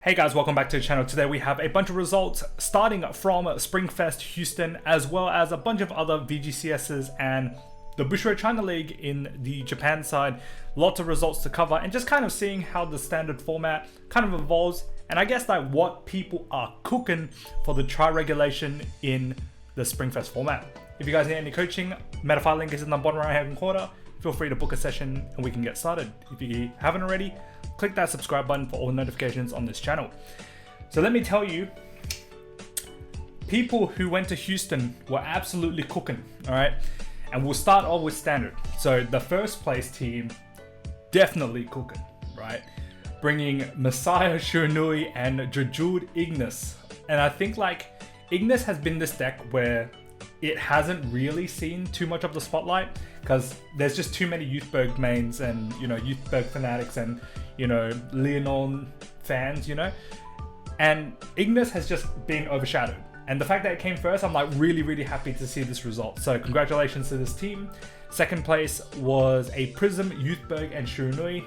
Hey guys, welcome back to the channel. Today we have a bunch of results starting from Springfest Houston, as well as a bunch of other VGCSs and the Bushiroad China League in the Japan side. Lots of results to cover and just kind of seeing how the standard format kind of evolves, and I guess like what people are cooking for the tri-regulation in the Springfest format. If you guys need any coaching, Metafy link is in the bottom right hand corner. Feel free to book a session and we can get started. If you haven't already, click that subscribe button for all notifications on this channel. So let me tell you, people who went to Houston were absolutely cooking, all right? And we'll start off with standard. So the first place team, definitely cooking, right? Bringing Messiah, Shiranui, and Jujud Ignis. And I think like Ignis has been this deck where it hasn't really seen too much of the spotlight because there's just too many Youthberg mains and, you know, Youthberg fanatics and, you know, Leonon fans, you know, and Ignis has just been overshadowed. And the fact that it came first, I'm like really happy to see this result. So congratulations to this team. Second place was a Prism, Youthberg, and Shiranui.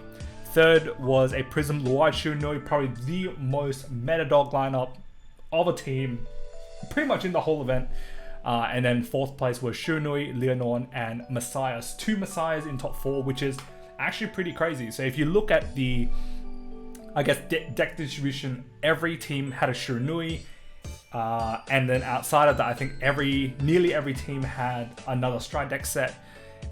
Third was a Prism, Luai, Shiranui, probably the most meta dog lineup of a team pretty much in the whole event. And then fourth place was Shiranui, Leonon, and Messiahs. 2 Messiahs in top 4, which is actually pretty crazy. So if you look at the, I guess, deck distribution, every team had a Shiranui. And then outside of that, I think nearly every team had another Stride deck set.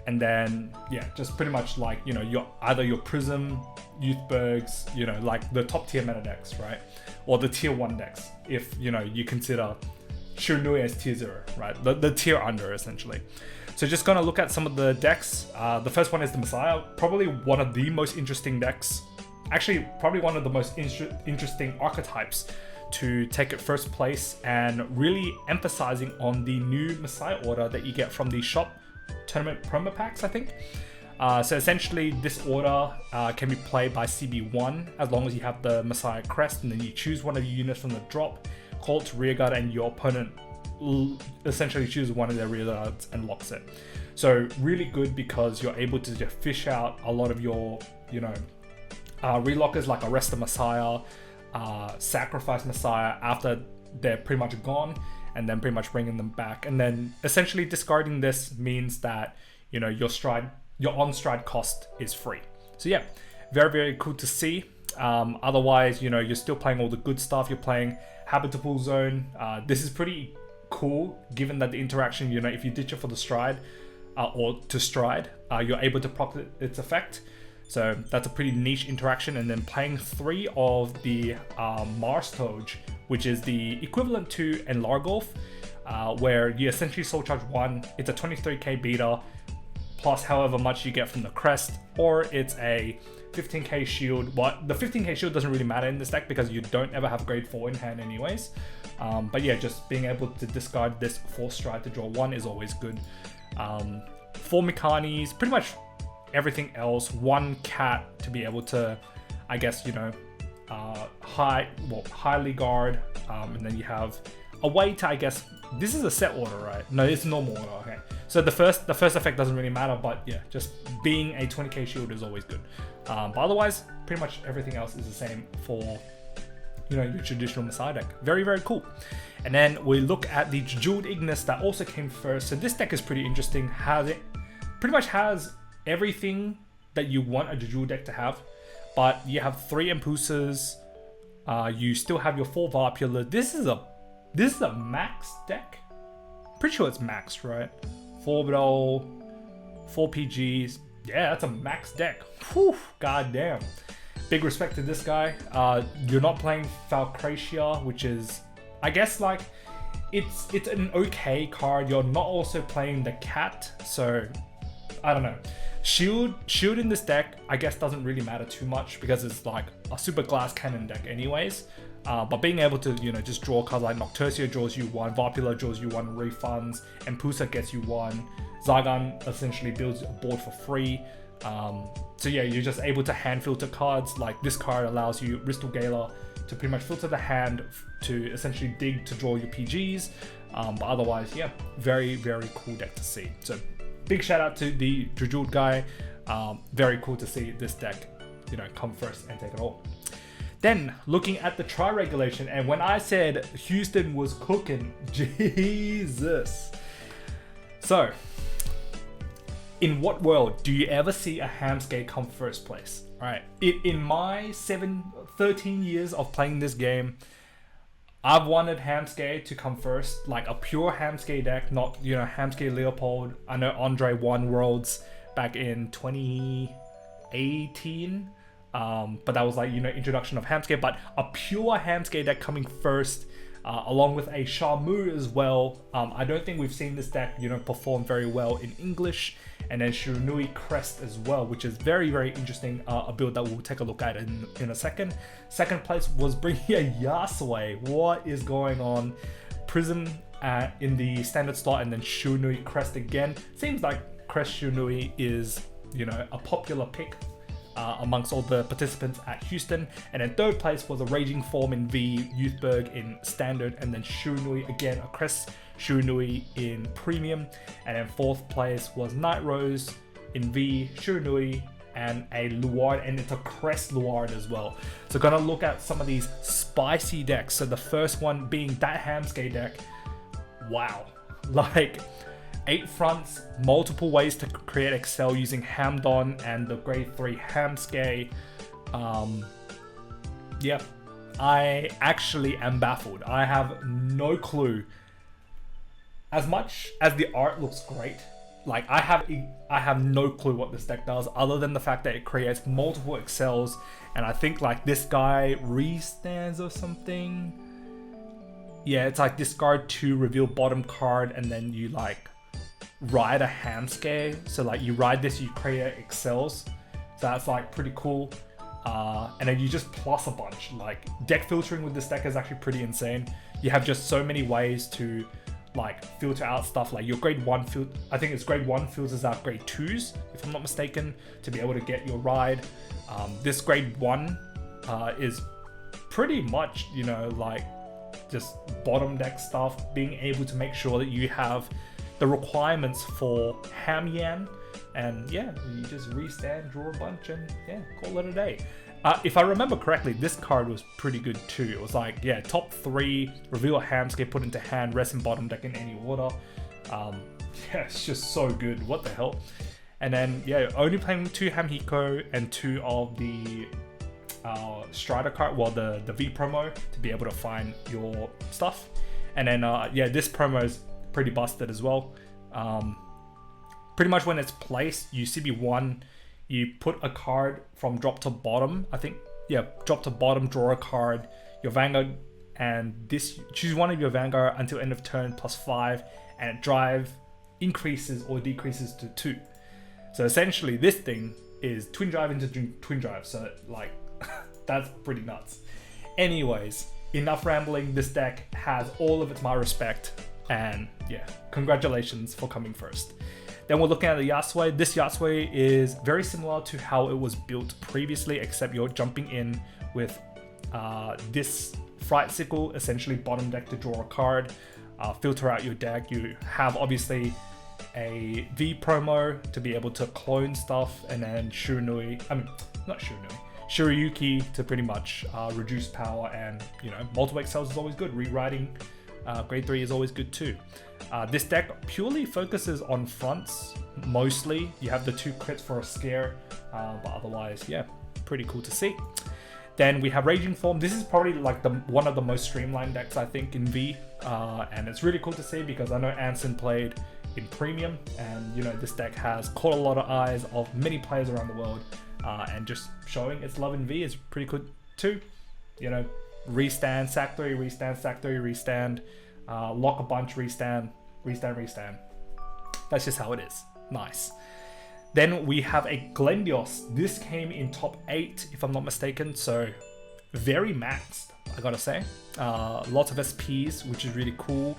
And then, yeah, just pretty much like, you know, either your Prism, Youthbergs, you know, like the top tier meta decks, right? Or the tier 1 decks, if, you know, you consider Shiranui as tier 0, right? The tier under, essentially. So just gonna look at some of the decks. The first one is the Messiah, probably one of the most interesting decks. Actually, probably one of the most interesting archetypes to take it first place, and really emphasizing on the new Messiah order that you get from the shop tournament promo packs, I think. So essentially, this order can be played by CB1 as long as you have the Messiah crest, and then you choose one of your units from the drop, call it to rearguard, and your opponent essentially chooses one of their rearguards and locks it. So really good because you're able to just fish out a lot of your, you know, relockers like Arrest the Messiah, Sacrifice Messiah after they're pretty much gone, and then pretty much bringing them back. And then essentially discarding this means that, you know, your on stride cost is free. So yeah, very cool to see. Otherwise, you know, you're still playing all the good stuff. You're playing Habitable Zone. This is pretty cool given that the interaction, you know, if you ditch it for the stride or to stride, you're able to proc its effect. So that's a pretty niche interaction. And then playing 3 of the Mars Toge, which is the equivalent to Enlargolf, where you essentially soul charge 1. It's a 23k beta plus however much you get from the crest, or it's a 15k shield. But the 15k shield doesn't really matter in this deck because you don't ever have grade 4 in hand anyways. But yeah, just being able to discard this 4 stride to draw 1 is always good. 4 Mekanis, pretty much everything else. 1 cat to be able to, I guess, you know, highly guard. And then you have a way to, I guess, this is a set order, right? No, it's normal order, okay. So the first effect doesn't really matter, but yeah, just being a 20k shield is always good. But otherwise, pretty much everything else is the same for, you know, your traditional Messiah deck. Very cool. And then we look at the Jujud Ignis that also came first. So this deck is pretty interesting. Pretty much has everything that you want a Jujud deck to have, but you have 3 Impulsors. You still have your 4 Varpula. This is a max deck. Pretty sure it's maxed, right? 4 Bidol, 4 PGs. Yeah, that's a max deck. Whew, goddamn. Big respect to this guy. You're not playing Falcracia, which is, I guess, like, it's an okay card. You're not also playing the cat, so I don't know. Shield in this deck, I guess, doesn't really matter too much because it's like a super glass cannon deck anyways. But being able to, you know, just draw cards like Nocturcia draws you 1, Varpula draws you 1 refunds, and Pusa gets you 1. Zygon essentially builds a board for free. So yeah, you're just able to hand filter cards. Like this card allows you Ristal Gala to pretty much filter the hand to essentially dig to draw your PGs. But otherwise, yeah, very cool deck to see. So big shout out to the Jujud guy. Very cool to see this deck, you know, come first and take it all. Then looking at the try regulation, and when I said Houston was cooking, Jesus. So, in what world do you ever see a Hamskate come first place? Right. In my 13 years of playing this game, I've wanted Hamskate to come first, like a pure Hamskate deck, not, you know, Hamskate Leopold. I know Andre won Worlds back in 2018, but that was like, you know, introduction of Hamskate, but a pure Hamskate deck coming first, along with a Shamu as well. I don't think we've seen this deck, you know, perform very well in English. And then Shirunui Crest as well, which is very, very interesting, a build that we'll take a look at in a second. Second place was bringing a Yasue. What is going on? Prism in the standard slot, and then Shirunui Crest again. Seems like Crest Shirunui is, you know, a popular pick amongst all the participants at Houston. And then third place was a Raging Form in V, Youthberg in standard, and then Shirunui again, a Crest Shirunui in premium. And then fourth place was Night Rose in V, Shirunui, and a Luard, and it's a Crest Luard as well. So gonna look at some of these spicy decks. So the first one being that Hamskate deck. Wow, like 8 fronts, multiple ways to create Excel using Hamdon and the grade 3 Hamskate. Yeah, I actually am baffled. I have no clue. As much as the art looks great, like I have no clue what this deck does, other than the fact that it creates multiple Excels, and I think like this guy restands or something. Yeah, it's like discard 2, reveal bottom card, and then you like ride a Hamskate. So like you ride this, you create Excels. So that's like pretty cool. And then you just plus a bunch. Like deck filtering with this deck is actually pretty insane. You have just so many ways to like filter out stuff. Like your grade 1 I think it's grade 1 filters out grade 2s, if I'm not mistaken, to be able to get your ride. This grade 1 is pretty much, you know, like just bottom deck stuff, being able to make sure that you have the requirements for Hamyan, and yeah, you just restand, draw a bunch, and yeah, call it a day. If I remember correctly, this card was pretty good too. It was like, yeah, top 3, reveal a Hamskate, put into hand, rest in bottom deck in any order. Yeah, it's just so good. What the hell? And then, yeah, only playing 2 Hamhiko and 2 of the Strider card, well, the V promo, to be able to find your stuff. And then, yeah, this promo is pretty busted as well. Pretty much when it's placed, you CB1, you put a card from drop to bottom. I think, yeah, drop to bottom, draw a card, your Vanguard, and this, choose one of your Vanguard until end of turn +5, and drive increases or decreases to 2. So essentially this thing is twin drive into twin drive. So like, that's pretty nuts. Anyways, enough rambling. This deck has all of its my respect, and yeah, congratulations for coming first. Then we're looking at the Yasue. This Yasue is very similar to how it was built previously, except you're jumping in with this Fright Sickle, essentially bottom deck to draw a card, filter out your deck. You have obviously a V promo to be able to clone stuff, and then Shiruyuki to pretty much reduce power, and you know, multiple Excels is always good. Rewriting grade 3 is always good too. This deck purely focuses on fronts mostly. You have the 2 crits for a scare, but otherwise, yeah, pretty cool to see. Then we have Raging Form. This is probably like one of the most streamlined decks, I think, in V, and it's really cool to see because I know Anson played in Premium, and you know, this deck has caught a lot of eyes of many players around the world, and just showing its love in V is pretty good too. You know, restand, sack 3, restand, sack 3, restand, lock a bunch, restand, restand, restand. That's just how it is. Nice. Then we have a Glendios. This came in top 8, if I'm not mistaken, so very maxed, I gotta say. Lots of SPs, which is really cool.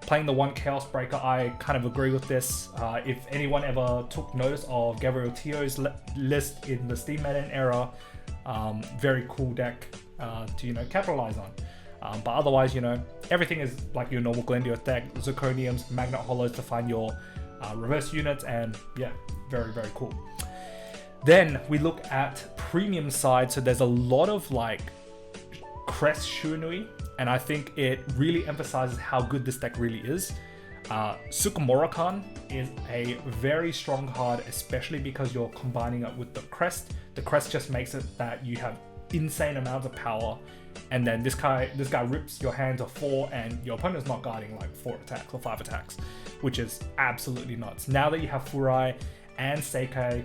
Playing the 1 Chaos Breaker, I kind of agree with this. If anyone ever took notice of Gabriel Tio's list in the Steam Madden era, very cool deck to, you know, capitalize on. But otherwise, you know, everything is like your normal Glendios deck. Zirconiums, Magnet Hollows to find your reverse units, and yeah, very, very cool. Then we look at premium side, so there's a lot of like Crest Shunui, and I think it really emphasizes how good this deck really is. Sukumurakan is a very strong card, especially because you're combining it with the Crest. The Crest just makes it that you have insane amounts of power, and then this guy rips your hand to 4, and your opponent's not guarding like 4 attacks or 5 attacks, which is absolutely nuts. Now that you have Furai and Seikei,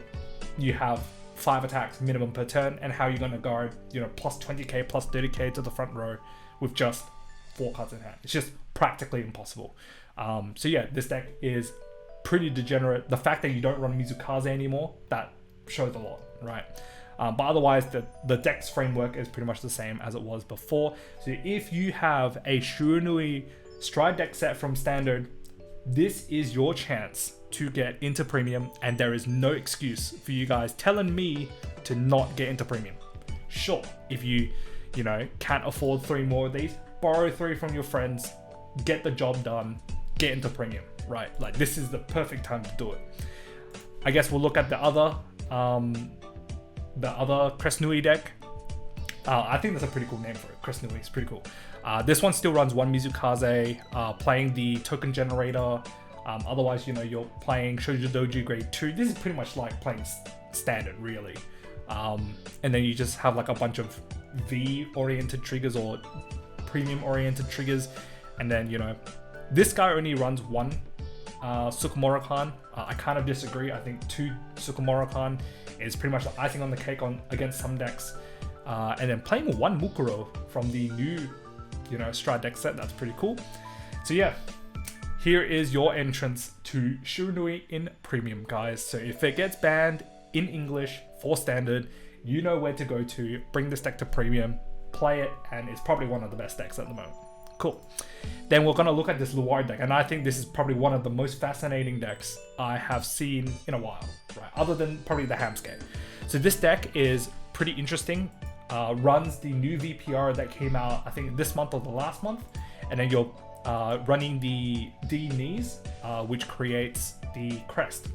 you have 5 attacks minimum per turn, and how you're going to guard, you know, plus 20k, plus 30k to the front row with just 4 cards in hand. It's just practically impossible. So yeah, this deck is pretty degenerate. The fact that you don't run Mizukaze anymore, that shows a lot, right? But otherwise, the deck's framework is pretty much the same as it was before. So if you have a Shunui Stride deck set from Standard, this is your chance to get into Premium, and there is no excuse for you guys telling me to not get into Premium. Sure, if you know, can't afford 3 more of these, borrow 3 from your friends, get the job done, get into Premium, right? Like, this is the perfect time to do it. I guess we'll look at the other Crest Nui deck. I think that's a pretty cool name for it. Crest Nui is pretty cool. This one still runs 1 Mizukaze, playing the token generator. Otherwise, you know, you're playing Shoujo Doji grade 2. This is pretty much like playing Standard, really. And then you just have like a bunch of V-oriented triggers or premium-oriented triggers. And then, you know, this guy only runs 1 Sukumurakan. I kind of disagree. I think 2 Sukumurakan is pretty much the icing on the cake against some decks. And then playing 1 Mukuro from the new, you know, Stride deck set, that's pretty cool. So yeah, here is your entrance to Shunui in Premium, guys. So if it gets banned in English for Standard, you know where to go to. Bring this deck to Premium, play it, and it's probably one of the best decks at the moment. Cool. Then we're going to look at this Luard deck, and I think this is probably one of the most fascinating decks I have seen in a while, right? Other than probably the Hamscape. So this deck is pretty interesting. Runs the new VPR that came out, I think this month or the last month, and then you're running the D knees, which creates the Crest.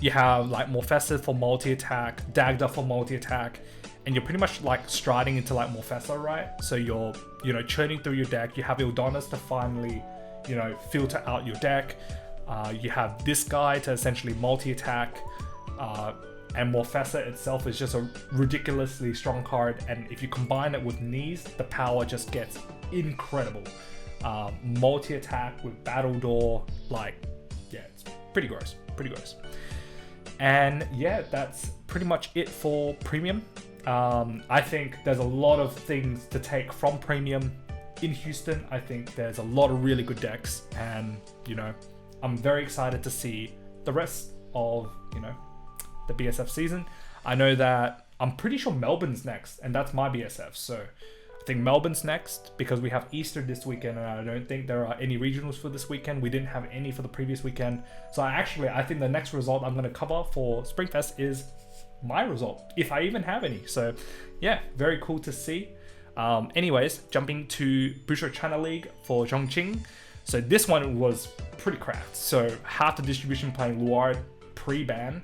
You have like Morfessa for multi-attack, Dagda for multi-attack, and you're pretty much like striding into like Morfessa, right? So you're, you know, churning through your deck. You have Ildonis to finally, you know, filter out your deck. You have this guy to essentially multi-attack, and Morfessa itself is just a ridiculously strong card. And if you combine it with knees, the power just gets incredible. Multi-attack with Battle Door, like, yeah, it's pretty gross, pretty gross. And yeah, that's pretty much it for Premium. I think there's a lot of things to take from Premium in Houston. I think there's a lot of really good decks, and, you know, I'm very excited to see the rest of, you know, the BSF season. I know that I'm pretty sure Melbourne's next, and that's my BSF. So I think Melbourne's next because we have Easter this weekend, and I don't think there are any regionals for this weekend. We didn't have any for the previous weekend. So I think the next result I'm going to cover for Springfest is my result, if I even have any. So yeah, very cool to see. Anyways, jumping to Busho China League for Chongqing. So this one was pretty cracked. So half the distribution playing Luard pre-ban,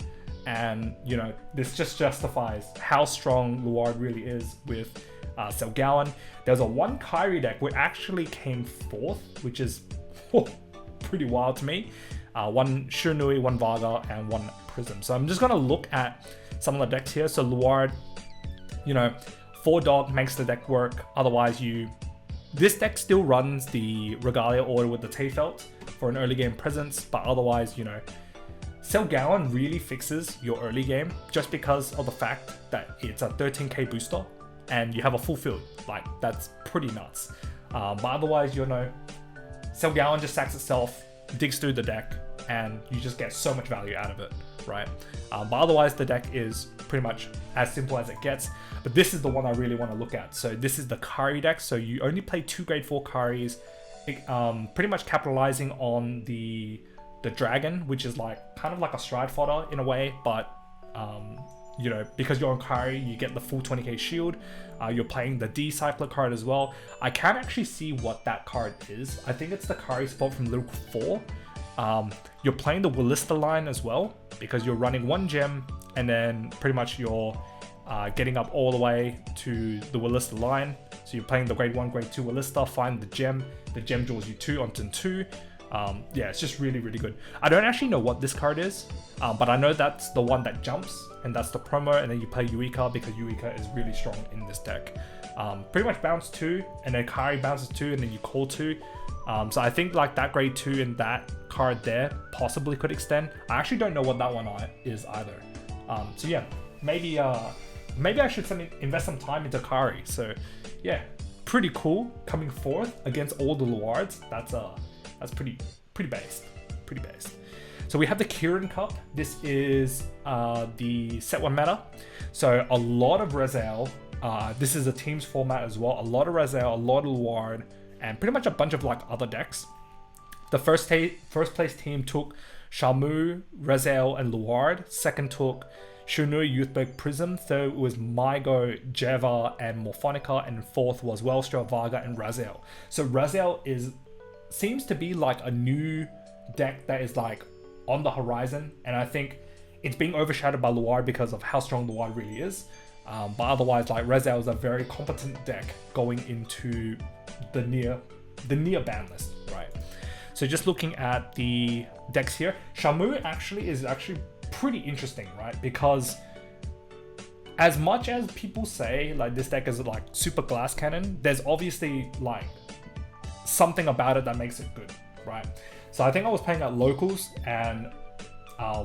and, you know, this just justifies how strong Luard really is with Selgowan. There's a 1 Kairi deck which actually came 4th, which is pretty wild to me. 1 Shunui, 1 Vaga, and 1 Prism. So I'm just going to look at some of the decks here. So Luard, you know, 4 Dog makes the deck work. Otherwise, this deck still runs the Regalia order with the Teithfallt for an early game presence, but otherwise, you know, Selgowan really fixes your early game just because of the fact that it's a 13k booster and you have a full field. Like, that's pretty nuts. But otherwise, you know, Selgowan just sacks itself, digs through the deck, and you just get so much value out of it, right? But otherwise, the deck is pretty much as simple as it gets. But this is the one I really want to look at. So this is the Kari deck. So you only play 2 grade 4 Karis, pretty much capitalizing on the dragon, which is like kind of like a stride fodder in a way, but you know, because you're on Kari, you get the full 20k shield. You're playing the D Cycler card as well. I can't actually see what that card is. I think it's the Kari spot from Little 4. You're playing the Willista line as well, because you're running 1 gem, and then pretty much you're getting up all the way to the Willista line. So you're playing the grade 1, grade 2 Willista, find the gem draws you 2 on turn 2. Yeah, it's just really, really good. I don't actually know what this card is, but I know that's the one that jumps, and that's the promo, and then you play Eureka because Eureka is really strong in this deck. Pretty much bounce 2, and then Kari bounces 2, and then you call 2. So I think like that grade 2 and that card there possibly could extend. I actually don't know what that one is either. So yeah, maybe I should invest some time into Kari. So yeah, pretty cool coming forth against all the Luards. That's pretty based. So we have the Kirin Cup. This is the set 1 meta. So a lot of Rezael. This is a teams format as well. A lot of Rezael, a lot of Luard, and pretty much a bunch of like other decks. The first place team took Shamu, Rezael, and Luard. Second took Shunui, Youthberg, Prism. Third was Mygo, Jeva, and Morphonica. And fourth was Welstra, Varga, and Rezael. So Rezael seems to be like a new deck that is like on the horizon, and I think it's being overshadowed by Luard because of how strong Luard really is. But otherwise, like Rezael is a very competent deck going into the near ban list, right? So just looking at the decks here, Shamu is actually pretty interesting, right? Because as much as people say like this deck is like super glass cannon, there's obviously like something about it that makes it good, right? So I think I was playing at locals, and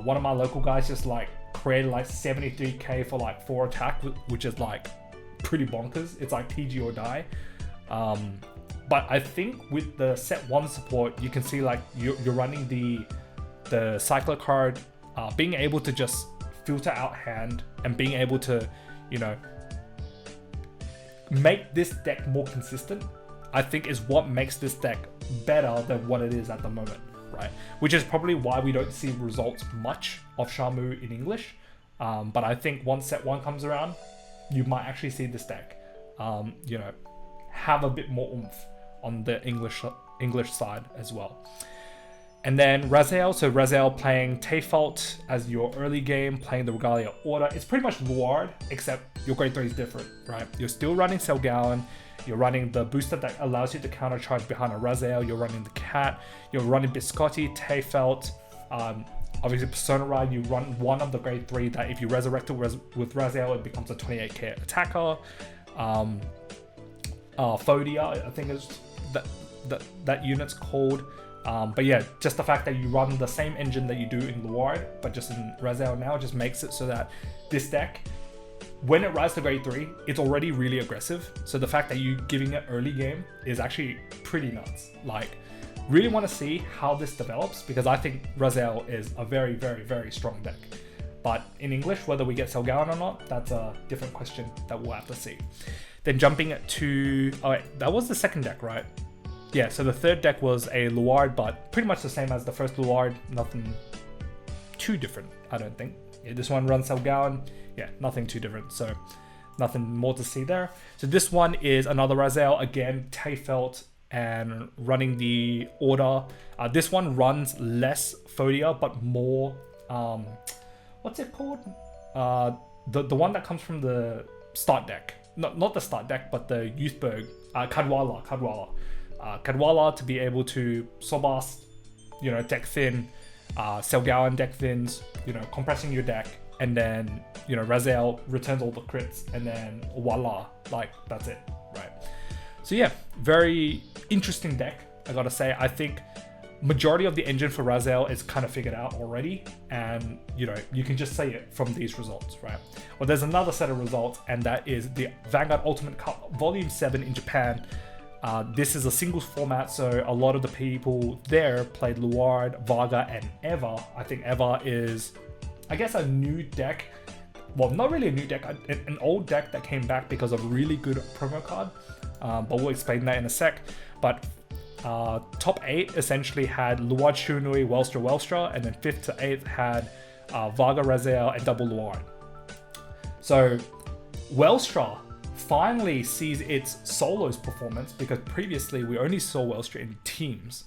one of my local guys just like created like 73k for like 4 attack, which is like pretty bonkers. It's like TG or die. But I think with the set 1 support, you can see like you're running the cycler card, being able to just filter out hand and being able to, you know, make this deck more consistent, I think is what makes this deck better than what it is at the moment, right? Which is probably why we don't see results much of Shamu in English. But I think once set 1 comes around, you might actually see this deck, you know, have a bit more oomph on the English side as well. And then Rezael, so Rezael playing Teithfallt as your early game, playing the Regalia Order. It's pretty much Luard, except your grade 3 is different, right? You're still running Selgauan, you're running the booster that allows you to counter charge behind a Rezael, you're running the Cat, you're running Biscotti, Teithfallt, obviously Persona Ride, you run one of the grade 3 that if you resurrect it with Rezael, it becomes a 28k attacker. Fodia, I think is that unit's called. But yeah, just the fact that you run the same engine that you do in Luard, but just in Rezael now, just makes it so that this deck, when it rises to grade 3, it's already really aggressive. So the fact that you giving it early game is actually pretty nuts. Like, really want to see how this develops, because I think Rezael is a very, very, very strong deck. But in English, whether we get Selgauan or not, that's a different question that we'll have to see. Then jumping to, oh wait, that was the second deck, right? Yeah, so the third deck was a Luard, but pretty much the same as the first Luard, nothing too different, I don't think. Yeah, this one runs Selgauan, yeah, nothing too different, so nothing more to see there. So this one is another Rezael, again, Teithfallt, and running the Order. This one runs less Fodia, but more, what's it called? The one that comes from the start deck. Not the start deck, but the Youthberg, Cadwalla. Cadwalla to be able to Sobast, you know, deck thin, Selgauan deck thins, you know, compressing your deck, and then, you know, Rezael returns all the crits, and then voila, like, that's it, right? So yeah, very interesting deck, I gotta say. I think majority of the engine for Rezael is kind of figured out already, and, you know, you can just say it from these results, right? Well, there's another set of results, and that is the Vanguard Ultimate Cup Volume 7 in Japan. This is a singles format, so a lot of the people there played Luard, Varga, and Eva. I think Eva is, I guess, a new deck. Well, not really a new deck, an old deck that came back because of a really good promo card, but we'll explain that in a sec. But top 8 essentially had Luard, Shunui, Welstra, and then 5th to 8th had Varga, Rezael, and double Luard. So Welstra finally sees its solos performance, because previously we only saw Welstra in teams.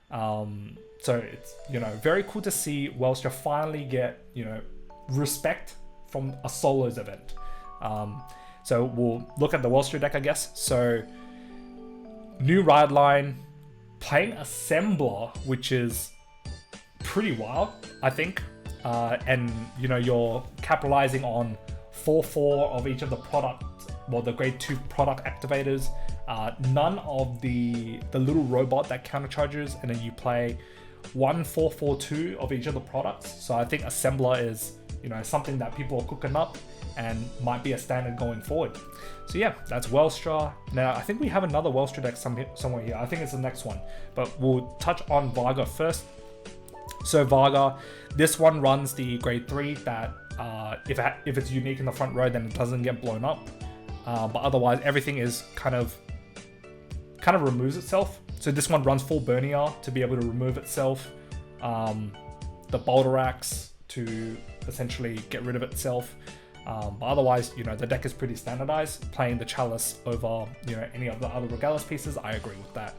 So it's, you know, very cool to see Welstra finally get, you know, respect from a solos event. So we'll look at the Wall Street deck, I guess. So new ride line, playing Assembler, which is pretty wild, I think. And you know, you're capitalizing on 4/4 of each of the product, well, the grade 2 product activators. None of the little robot that countercharges, and then you play 1/4/4/2 of each of the products. So I think Assembler is, you know, something that people are cooking up and might be a standard going forward. So yeah, that's Wellstra. Now I think we have another Wellstra deck somewhere here. I think it's the next one, but we'll touch on Varga first. So Varga, this one runs the grade 3 that if it's unique in the front row, then it doesn't get blown up. But otherwise, everything is kind of removes itself. So this one runs full Bernier to be able to remove itself. The Boulder Axe to essentially get rid of itself. But otherwise, you know, the deck is pretty standardized. Playing the Chalice over, you know, any of the other Regalis pieces, I agree with that.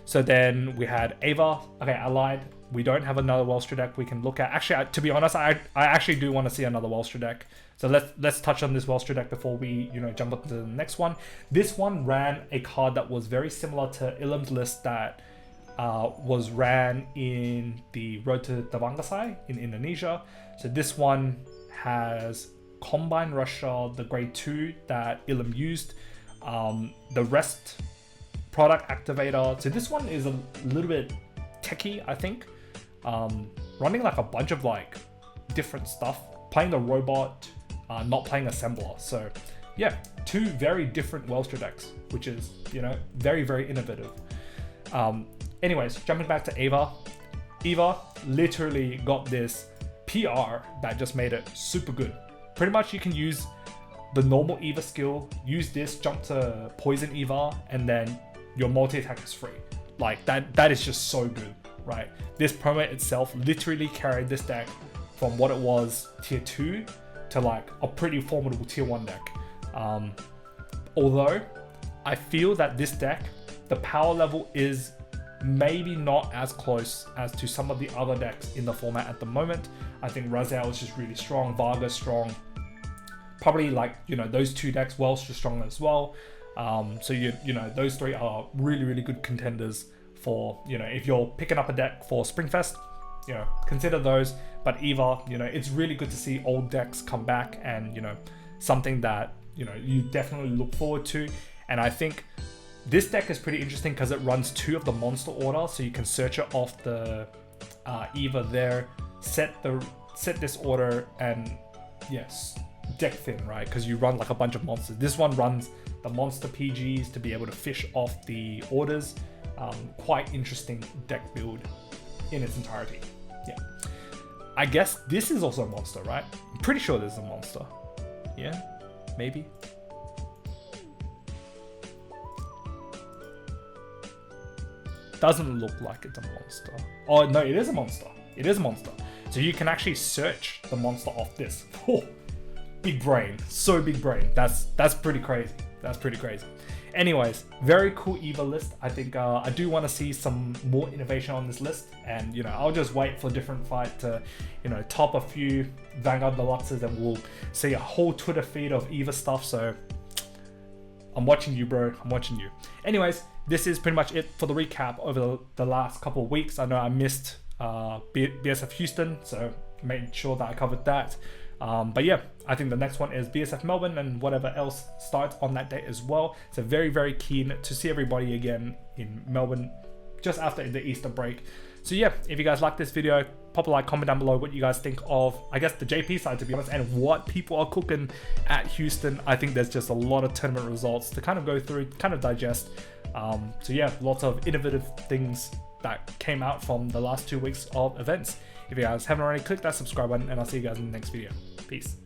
So then we had Ava. Okay, Allied. We don't have another Wellstra deck we can look at. Actually, to be honest, I actually do want to see another Wellstra deck. So let's touch on this Wellstra deck before we, you know, jump up to the next one. This one ran a card that was very similar to Ilham's list that was ran in the Road to Davangasai in Indonesia. So this one has Combine Russia, the grade 2 that Ilham used, the rest product activator. So this one is a little bit techy, I think, running like a bunch of like different stuff, playing the robot, not playing Assembler. So yeah, two very different Wellstra decks, which is, you know, very, very innovative. Anyways, jumping back to Ava. Eva literally got this PR that just made it super good. Pretty much you can use the normal Eva skill, use this, jump to Poison Eva, and then your multi-attack is free. Like that is just so good, right? This promo itself literally carried this deck from what it was tier 2 to like a pretty formidable tier 1 deck. Although I feel that this deck, the power level is maybe not as close as to some of the other decks in the format at the moment. I think Rezael is just really strong, Varga's strong. Probably like, you know, those two decks, Welsh is strong as well. So you know, those three are really, really good contenders for, you know, if you're picking up a deck for Springfest, you know, consider those. But Eva, you know, it's really good to see old decks come back, and, you know, something that, you know, you definitely look forward to. And I think this deck is pretty interesting because it runs 2 of the monster order, so you can search it off the Eva there, set this order, and yes, deck thin, right? Because you run like a bunch of monsters. This one runs the monster PGs to be able to fish off the orders. Quite interesting deck build in its entirety. Yeah, I guess this is also a monster, right? I'm pretty sure this is a monster. Yeah, maybe. Doesn't look like it's a monster. Oh no, it is a monster. It is a monster. So you can actually search the monster off this. Oh, big brain, so big brain. That's pretty crazy. That's pretty crazy. Anyways, very cool Eva list. I think I do want to see some more innovation on this list, and, you know, I'll just wait for Different Fight to, you know, top a few Vanguard Deluxes, and we'll see a whole Twitter feed of Eva stuff. So I'm watching you, bro. I'm watching you. Anyways, this is pretty much it for the recap over the last couple of weeks. I know I missed BSF Houston, so made sure that I covered that. But yeah, I think the next one is BSF Melbourne and whatever else starts on that date as well. So very, very keen to see everybody again in Melbourne just after the Easter break. So yeah, if you guys like this video, pop a like, comment down below what you guys think of, I guess, the JP side, to be honest, and what people are cooking at Houston. I think there's just a lot of tournament results to kind of go through, kind of digest. So yeah, lots of innovative things that came out from the last 2 weeks of events. If you guys haven't already, click that subscribe button, and I'll see you guys in the next video. Peace.